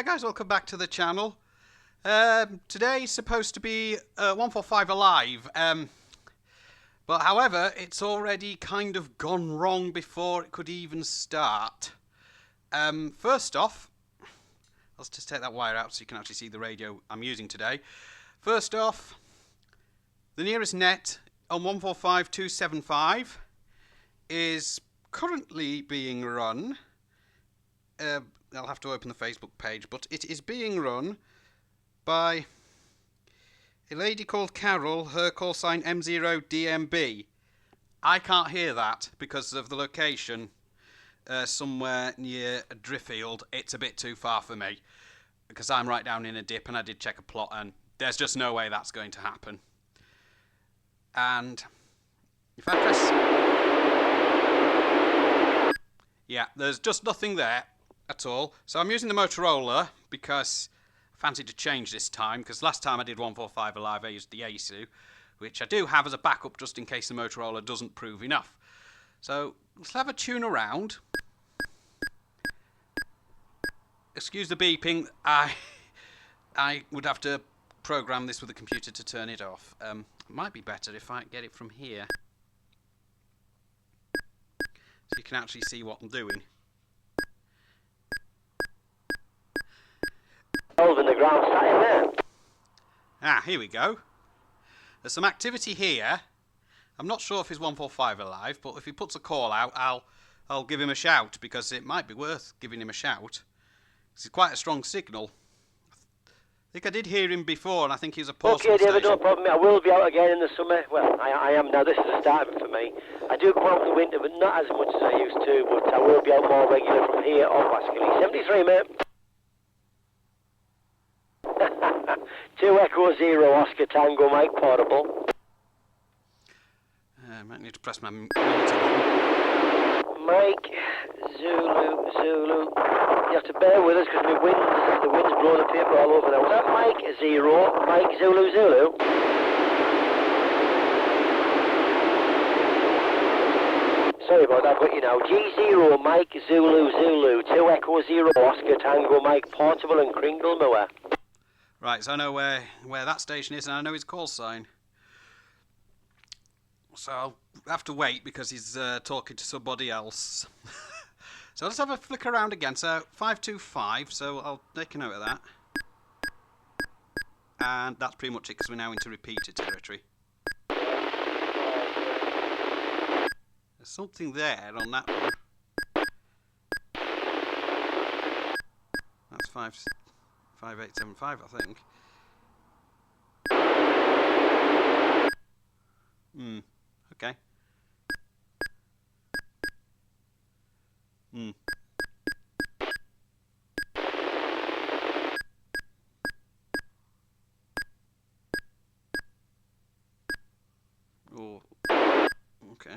Hi guys, welcome back to the channel. Today's supposed to be 145 Alive, but however, it's already kind of gone wrong before it could even start. First off, let's just take that wire out so you can actually see the radio I'm using today. First off, the nearest net on 145.275 is currently being run. I'll have to open the Facebook page, but it is being run by a lady called Carol, her call sign M0DMB. I can't hear that because of the location, somewhere near Driffield. It's a bit too far for me because I'm right down in a dip, and I did check a plot and there's just no way that's going to happen. And if I press... yeah, there's just nothing there at all. So I'm using the Motorola because I fancied to change this time, because last time I did 145 Alive I used the Yaesu, which I do have as a backup just in case the Motorola doesn't prove enough. So let's have a tune around. Excuse the beeping, I would have to program this with the computer to turn it off. It might be better if I get it from here, so you can actually see what I'm doing. In the ground sat in there. Ah, here we go. There's some activity here. I'm not sure if he's 145 Alive, but if he puts a call out, I'll give him a shout, because it might be worth giving him a shout. It's quite a strong signal. I think I did hear him before, and I think he was a postal Okay, David, station. no problem. I will be out again in the summer. Well, I am now. This is a start for me. I do come out in the winter, but not as much as I used to. But I will be out more regular from here off Ascoli. 73, mate. 2 Echo Zero Oscar Tango Mike Portable. I might need to press my multi button. Mike Zulu. You have to bear with us because the wind's blowing the paper all over now. Was that Mike Zero? Mike Zulu? Sorry about that, but you know, G0 Mike Zulu 2 Echo Zero Oscar Tango Mike Portable and Kringle Mower. Right, so I know where that station is, and I know his call sign. So I'll have to wait because he's talking to somebody else. So let's have a flick around again. So 525, so I'll make a note of that. And that's pretty much it, because we're now into repeater territory. There's something there on that one. That's 5875, I think. Okay. Oh, okay.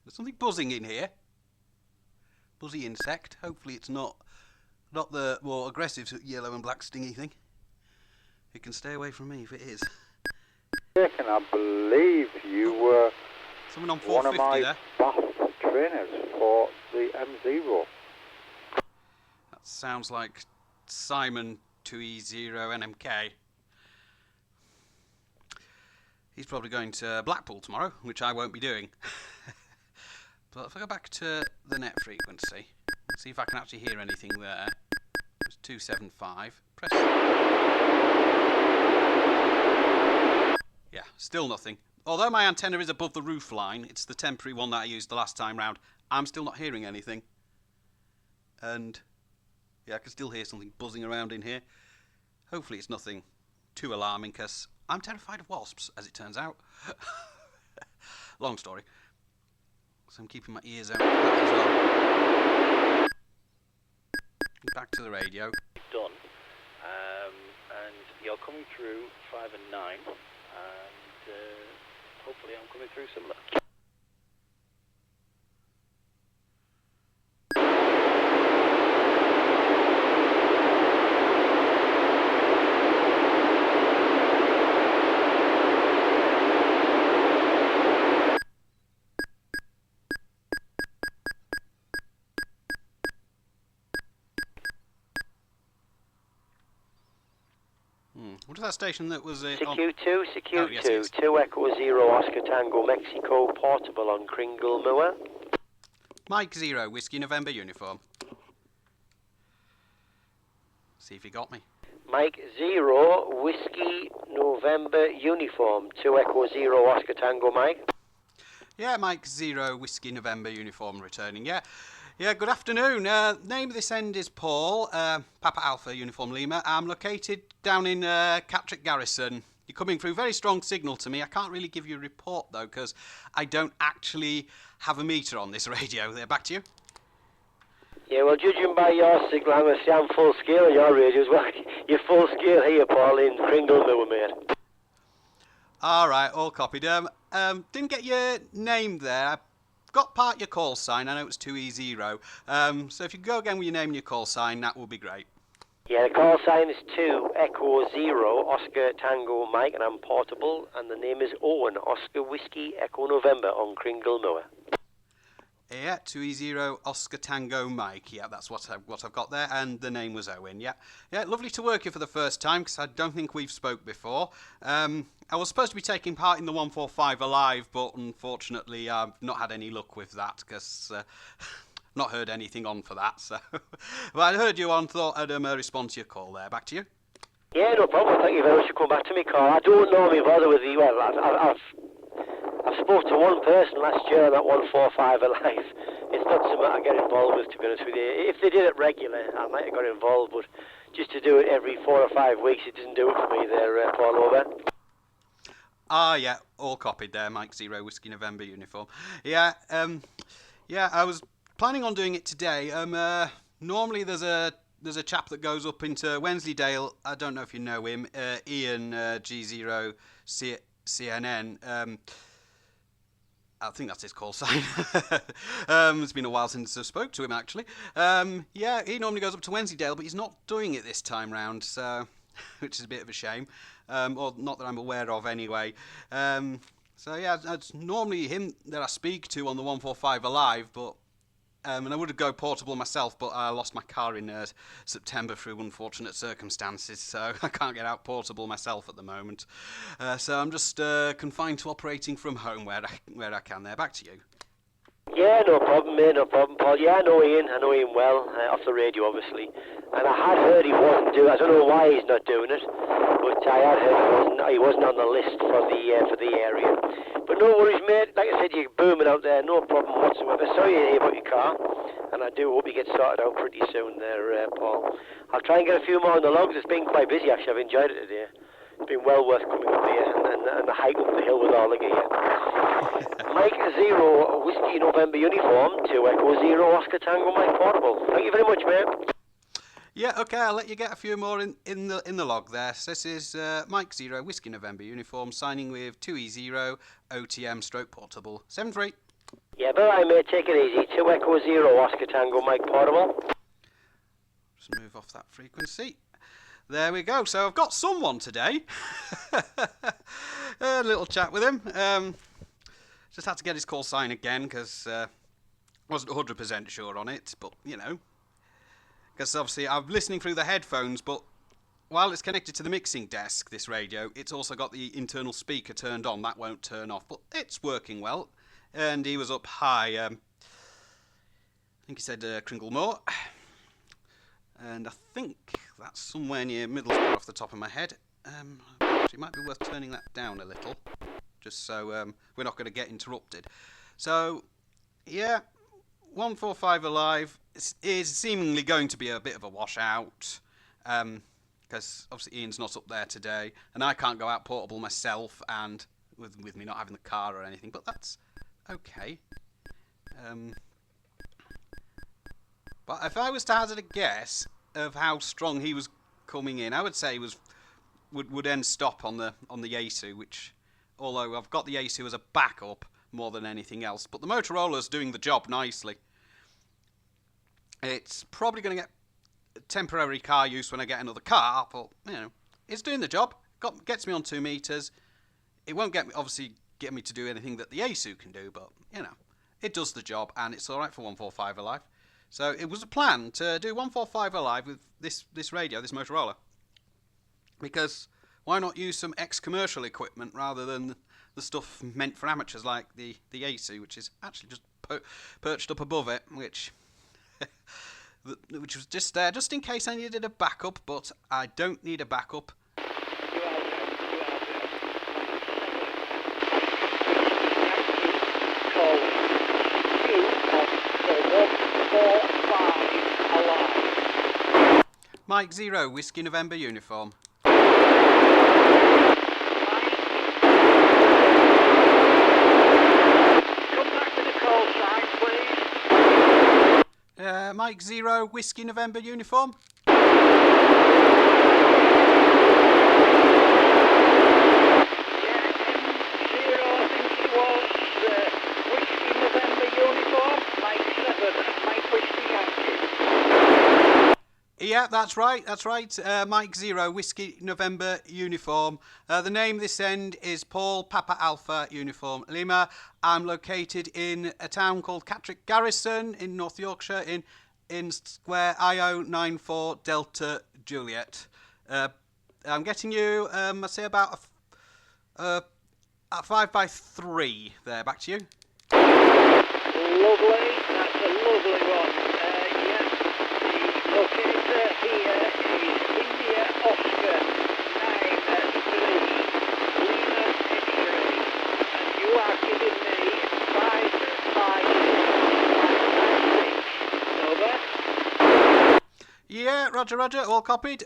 There's something buzzing in here. Buzzy insect. Hopefully it's not the more aggressive yellow and black stingy thing. It can stay away from me if it is. And I believe you were Someone on one of 450 my there. bath trainers for the M0. That sounds like Simon 2E0 NMK. He's probably going to Blackpool tomorrow, which I won't be doing. But if I go back to the net frequency, see if I can actually hear anything there. It's 275. Press. Yeah, still nothing. Although my antenna is above the roof line, it's the temporary one that I used the last time round, I'm still not hearing anything. And yeah, I can still hear something buzzing around in here. Hopefully it's nothing too alarming, because I'm terrified of wasps, as it turns out. Long story. So I'm keeping my ears out for that as well. Back to the radio. Done. And you're coming through 5 and 9, and hopefully I'm coming through similar. What is that station that was on? CQ2, CQ2, Oh, yes. 2 Echo Zero Oscar Tango Mexico Portable on Kringle Moor. Mike 0, Whiskey November uniform. See if you got me. Mike 0, Whiskey November Uniform, 2 Echo Zero Oscar Tango Mike. Yeah, Mike 0, Whiskey November uniform returning. Yeah, good afternoon. Name of this end is Paul, Papa Alpha uniform Lima. I'm located down in Catterick Garrison. You're coming through very strong signal to me. I can't really give you a report though because I don't actually have a meter on this radio. There, back to you. Yeah, well, judging by your signal, I'm going to say I'm full scale on your radio as well. You're full scale here, Paul, in Kringle Moor, mate. All right, all copied. Didn't get your name there. I got part of your call sign. I know it's 2E0. So if you go again with your name and your call sign, that would be great. Yeah, the call sign is 2 Echo Zero Oscar Tango Mike, and I'm portable, and the name is Owen, Oscar Whiskey Echo November on Kringle Moor. Yeah, 2E0 Oscar Tango Mike. Yeah, that's what I've got there, and the name was Owen. Yeah, lovely to work you for the first time because I don't think we've spoke before. I was supposed to be taking part in the 145 Alive, but unfortunately I've not had any luck with that because not heard anything on for that. So, but I heard you on, thought I'd respond to your call there. Back to you. Yeah, no problem. Thank you very much for coming back to me, Carl. I don't normally bother with the. Well, I've spoke to one person last year on that 145 Alive. It's not something I get involved with, to be honest with you. If they did it regular, I might have got involved, but just to do it every 4 or 5 weeks, it doesn't do it for me there, Paul, over. Ah, yeah, all copied there, Mike 0, Whiskey November uniform. Yeah, I was planning on doing it today. Normally there's a chap that goes up into Wensleydale. I don't know if you know him, Ian G0 CNN. I think that's his call sign. It's been a while since I spoke to him, actually. Yeah, he normally goes up to Wensleydale, but he's not doing it this time round, so which is a bit of a shame. Or not that I'm aware of, anyway. So yeah, it's normally him that I speak to on the 145 Alive, but and I would go portable myself, but I lost my car in September through unfortunate circumstances, so I can't get out portable myself at the moment. So I'm just confined to operating from home where I can. There, back to you. Yeah, no problem, mate, no problem, Paul. Yeah, I know Ian well, off the radio, obviously. And I had heard he wasn't doing it. I don't know why he's not doing it, but I had heard he wasn't on the list for the area. But no worries, mate. Like I said, you're booming out there, no problem whatsoever. Sorry to hear about your car, and I do hope you get sorted out pretty soon there, Paul. I'll try and get a few more on the logs. It's been quite busy, actually. I've enjoyed it today. It's been well worth coming up here and the hike up the hill with all the gear. Mike 0, Whiskey November uniform, 2 Echo 0, Oscar Tango Mike Portable. Thank you very much, mate. Yeah, okay, I'll let you get a few more in the log there. So this is Mike 0, Whiskey November uniform, signing with 2E0 OTM Portable 73. Yeah, bye, mate. Take it easy. 2 Echo 0, Oscar Tango Mike Portable. Just move off that frequency. There we go. So I've got someone today. A little chat with him. Just had to get his call sign again because I wasn't 100% sure on it, but you know. Because obviously I'm listening through the headphones, but while it's connected to the mixing desk, this radio, it's also got the internal speaker turned on. That won't turn off, but it's working well. And he was up high. I think he said Kringle Moor. And I think that's somewhere near Middlesbrough off the top of my head. It might be worth turning that down a little, just so we're not going to get interrupted. So, yeah, 145 Alive is seemingly going to be a bit of a washout, because obviously Ian's not up there today, and I can't go out portable myself, and with me not having the car or anything, but that's okay. But if I was to hazard a guess of how strong he was coming in, I would say he would end stop on the Yaesu, which, although I've got the Yaesu as a backup more than anything else, but the Motorola's doing the job nicely. It's probably going to get temporary car use when I get another car, but you know, it's doing the job. Gets me on 2 meters. It won't obviously get me to do anything that the Yaesu can do, but you know, it does the job, and it's all right for 145 Alive. So it was a plan to do 145 Alive with this radio, this Motorola, because why not use some ex-commercial equipment rather than the stuff meant for amateurs like the Yaesu, which is actually just perched up above it, which was just there just in case I needed a backup, but I don't need a backup. Mike 0, Whiskey November uniform. Come back to the call sign, please. Mike 0, Whiskey November uniform. Yeah, that's right. Mike 0, Whiskey November uniform. The name this end is Paul Papa Alpha uniform Lima. I'm located in a town called Catterick Garrison in North Yorkshire in square IO94 Delta Juliet. I'm getting you, I say about a 5x3 there. Back to you. Lovely. That's a lovely one. Yes, the locator here is India Oscar 93 Lima X-ray, and you are giving me 556. Over. Yeah, Roger, all copied.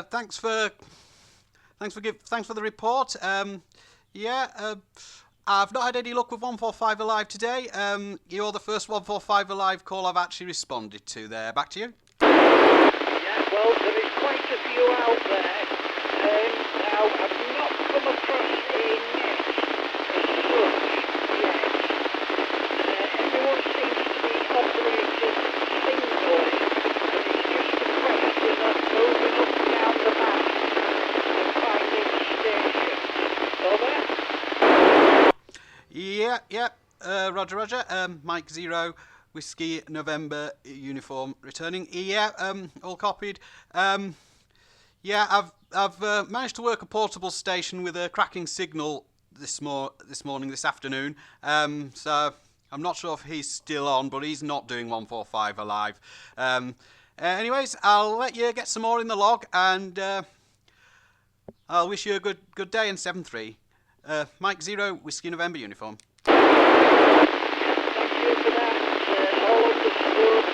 Thanks for the report. I've not had any luck with 145 Alive today. You're the first 145 Alive call I've actually responded to there. Back to you. Yeah, well, there is quite a few out there. Now, I've not come across a nest as such yet. Everyone seems to be operating singly, and it's just a question of moving up and down the map and finding stations. Over? Yeah. Roger. Mike 0, Whiskey November uniform returning. Yeah, all copied. I've managed to work a portable station with a cracking signal this afternoon. So I'm not sure if he's still on, but he's not doing 145 Alive. Anyways, I'll let you get some more in the log, and I'll wish you a good day in 7-3. Mike 0, Whiskey November uniform. Thank you for that. All understood.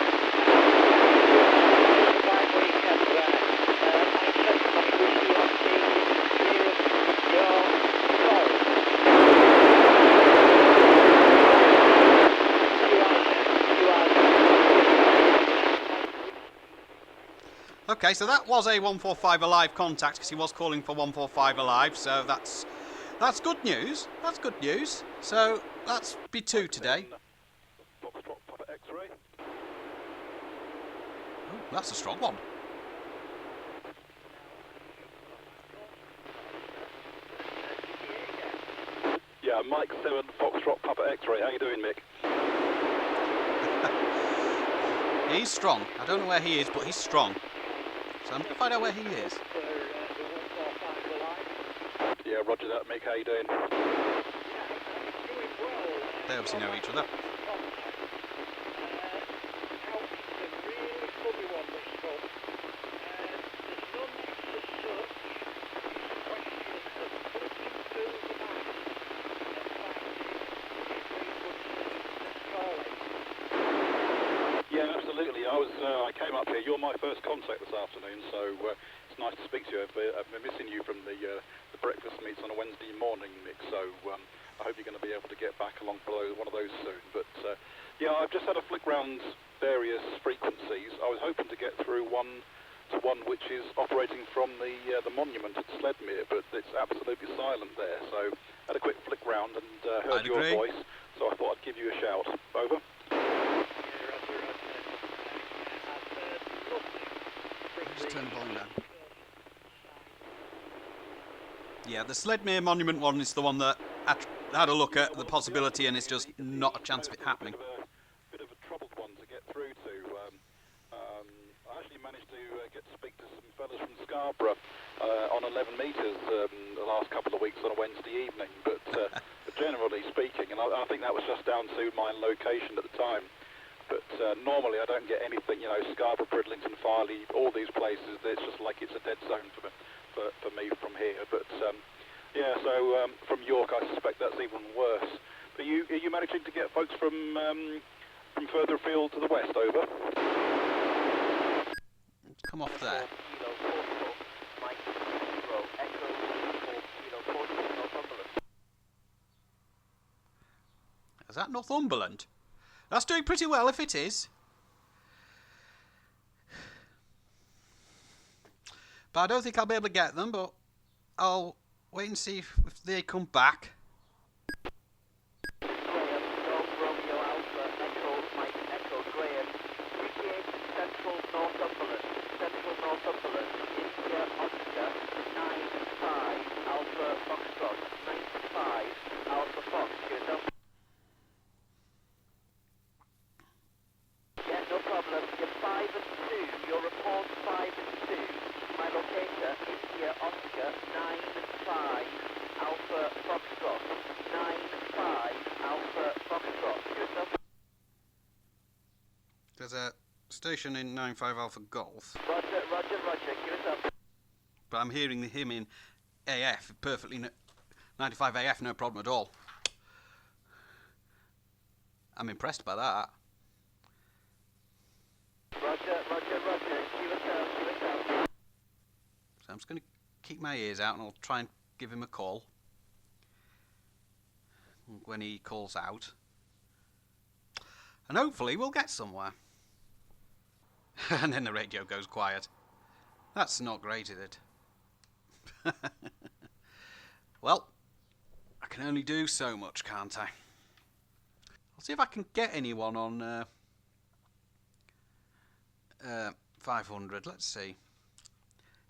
Fine weekend there. Mike 7, Whiskey FT2D, your call. Okay, so that was a 145 Alive contact because he was calling for 145 Alive, so that's good news. That's good news. So that's be 2 today. Foxtrot Papa X-ray. Oh, that's a strong one. Yeah, Mike 7, Foxtrot Papa X-ray. How you doing, Mick? He's strong. I don't know where he is, but he's strong. So I'm going to find out where he is. Yeah, roger that, Mick. How you doing? They obviously know each other. Yeah, absolutely. I came up here. You're my first contact this afternoon, so it's nice to speak to you. I've been missing you from the breakfast meets on a Wednesday morning, Mick. So I hope you're going to be able to get back along for one of those soon. But yeah, I've just had a flick round various frequencies. I was hoping to get through one which is operating from the monument at Sledmere, but it's absolutely silent there. So I had a quick flick round and heard your voice, so I thought I'd give you a shout. Over. Just turn the volume down. Yeah, the Sledmere Monument one is the one that I had a look at the possibility, and it's just not a chance of it happening. Bit of a troubled one to get through to. I actually managed to get to speak to some fellas from Scarborough on 11 metres the last couple of weeks on a Wednesday evening. But generally speaking, and I think that was just down to my location at the time. But normally I don't get anything, you know, Scarborough, Bridlington, Farley, all these places. It's just like it's a dead zone for me from here. But yeah, so from York, I suspect that's even worse. Are you managing to get folks from further afield to the west over? Come off there. Is that Northumberland? That's doing pretty well if it is. But I don't think I'll be able to get them, but I'll wait and see if they come back. There's a station in 95 Alpha Golf. Roger, give us up. But I'm hearing him in AF, perfectly 95 AF, no problem at all. I'm impressed by that. Roger, give us up. So I'm just going to keep my ears out and I'll try and give him a call when he calls out. And hopefully we'll get somewhere. And then the radio goes quiet. That's not great, is it? Well, I can only do so much, can't I? I'll see if I can get anyone on 500. Let's see.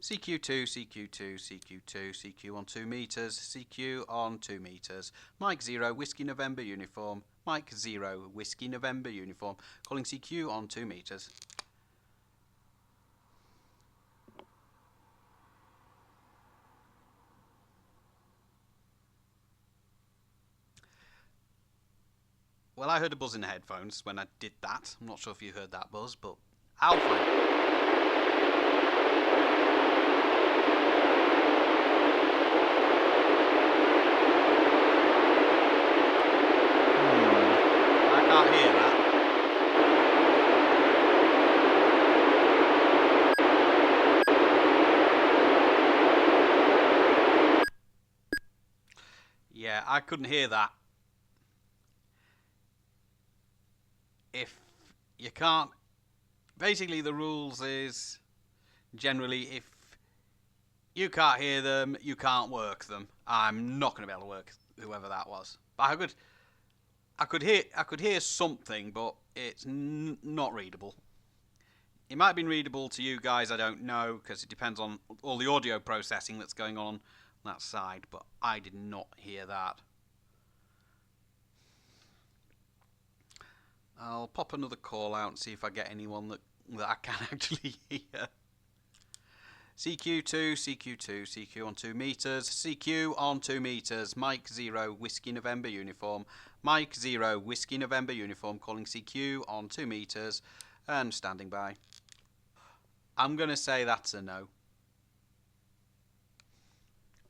CQ2, CQ2, CQ2, CQ on 2 meters, CQ on 2 meters. Mike 0, Whiskey November uniform. Mike 0, Whiskey November uniform. Calling CQ on 2 meters. Well, I heard a buzz in the headphones when I did that. I'm not sure if you heard that buzz, but I'll find it. I can't hear that. Yeah, I couldn't hear that. If you can't, basically the rules is generally if you can't hear them, you can't work them. I'm not going to be able to work whoever that was. But I could hear something, but it's not readable. It might have been readable to you guys, I don't know, because it depends on all the audio processing that's going on that side, but I did not hear that. I'll pop another call out and see if I get anyone that I can actually hear. CQ2, CQ2, CQ on 2 meters, CQ on 2 meters, Mike 0, Whiskey November uniform, Mike 0, Whiskey November uniform, calling CQ on 2 meters, and standing by. I'm going to say that's a no.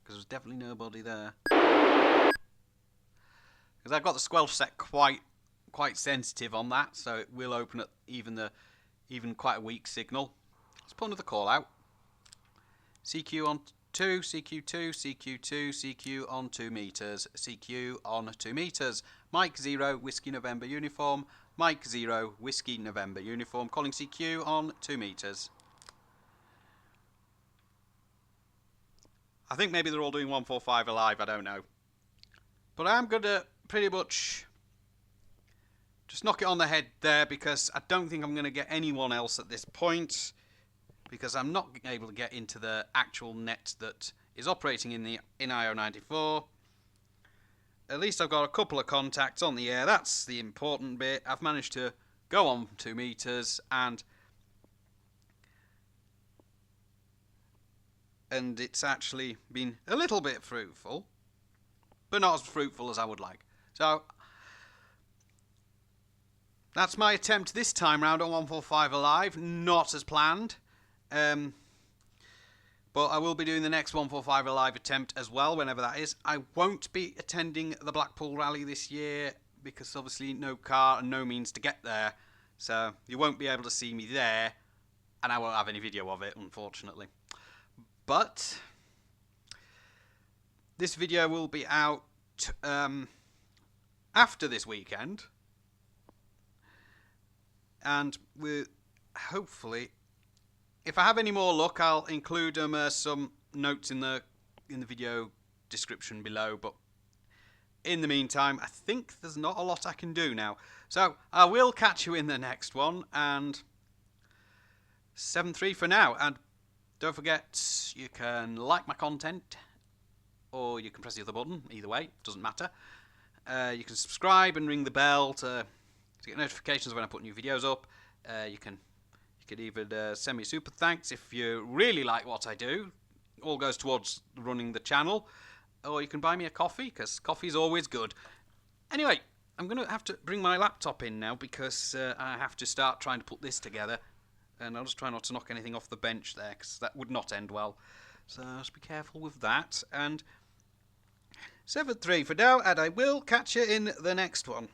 Because there's definitely nobody there. Because I've got the squelch set quite sensitive on that, so it will open at even quite a weak signal. Let's put another call out. CQ on 2, CQ2, CQ2, CQ on 2 meters, CQ on 2 meters. Mike 0, Whiskey November uniform, Mike 0, Whiskey November uniform, calling CQ on 2 meters. I think maybe they're all doing 145 alive, I don't know. But I'm going to pretty much just knock it on the head there, because I don't think I'm going to get anyone else at this point, because I'm not able to get into the actual net that is operating in IO94. At least I've got a couple of contacts on the air. That's the important bit. I've managed to go on 2 meters, and and it's actually been a little bit fruitful, but not as fruitful as I would like. So that's my attempt this time round on 145 Alive, not as planned. But I will be doing the next 145 Alive attempt as well, whenever that is. I won't be attending the Blackpool Rally this year because obviously no car and no means to get there. So you won't be able to see me there, and I won't have any video of it, unfortunately. But this video will be out after this weekend, and we're hopefully, if I have any more luck, I'll include some notes in the video description below. But in the meantime, I think there's not a lot I can do now. So I will catch you in the next one, and 7-3 for now. And don't forget, you can like my content, or you can press the other button. Either way, doesn't matter. You can subscribe and ring the bell to get notifications when I put new videos up. You could even send me super thanks if you really like what I do. All goes towards running the channel. Or you can buy me a coffee, because coffee's always good. Anyway, I'm going to have to bring my laptop in now, because I have to start trying to put this together. And I'll just try not to knock anything off the bench there, because that would not end well. So just be careful with that. And 7-3 for now, and I will catch you in the next one.